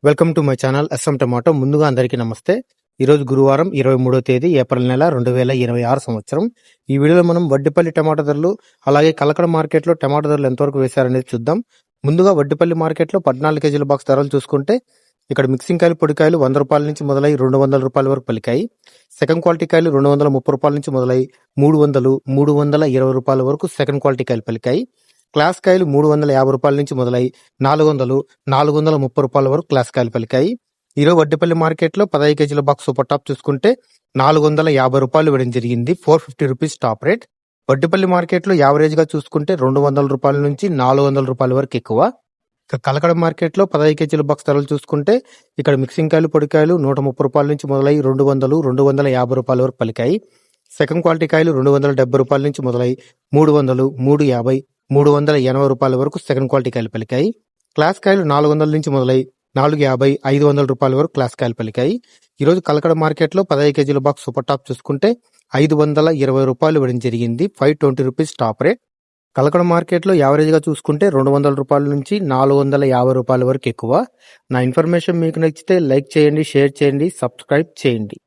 Welcome to my channel S M tomato. ముందుగా అందరికీ నమస్తే. ఈరోజు గురువారం 23వ తేదీ ఏప్రిల్ నెల 2026 సంవత్సరం. ఈ వీడియోలో మనం వడ్డిపల్లి టమాటా ధరలు అలాగే కలకడ మార్కెట్లో టమాటా ధరలు ఎంతవరకు వేశారనేది చూద్దాం. ముందుగా వడ్డిపల్లి మార్కెట్లో 14 కేజీల బాక్స్ ధరలు చూసుకుంటే ఇక్కడ మిక్సింగ్ కాయలు పొడికాయలు 100 రూపాయల నుంచి మొదలై 200 రూపాయల వరకు పలికాయి. సెకండ్ క్వాలిటీ కాయలు 230 రూపాయల నుంచి మొదలై 300, 320 రూపాయల వరకు సెకండ్ క్వాలిటీ కాయలు పలికాయి. క్లాస్ కాయలు 350 రూపాయల నుంచి మొదలై 400, 430 రూపాయల వరకు క్లాస్ కాయలు పలికాయి. ఈరోజు వడ్డిపల్లి మార్కెట్లో 15 కేజీల బాక్స్ సూపర్ టాప్ చూసుకుంటే 450 రూపాయలు వేయడం జరిగింది. 450 రూపీస్ టాప్ రేట్. వడ్డిపల్లి మార్కెట్లో యావరేజ్ గా చూసుకుంటే 200 రూపాయల నుంచి 400 రూపాయల వరకు ఎక్కువ. ఇక కలకడ మార్కెట్లో 15 కేజీల బాక్స్ ధరలు చూసుకుంటే ఇక్కడ మిక్సింగ్ కాయలు పొడికాయలు 130 రూపాయల నుంచి మొదలై 200, 250 రూపాయల వరకు పలికాయి. సెకండ్ క్వాలిటీ కాయలు 270 రూపాయల నుంచి మొదలై 300, 350, 380 రూపాయల వరకు సెకండ్ క్వాలిటీ కాయలు పలికాయి. క్లాస్ కాయలు 400 నుంచి మొదలై 450, 500 రూపాయల వరకు క్లాస్ కాయలు పలికాయి. ఈరోజు కలకడ మార్కెట్లో 15 కేజీల బాక్స్ సూపర్ టాప్ చూసుకుంటే 520 రూపాయలు ఇవ్వడం జరిగింది. 520 రూపీస్ టాప్ రేట్. కలకడ మార్కెట్లో యావరేజ్ గా చూసుకుంటే 200 రూపాయల నుంచి 450 రూపాయల వరకు ఎక్కువ. నా ఇన్ఫర్మేషన్ మీకు నచ్చితే లైక్ చేయండి, షేర్ చేయండి, సబ్స్క్రైబ్ చేయండి.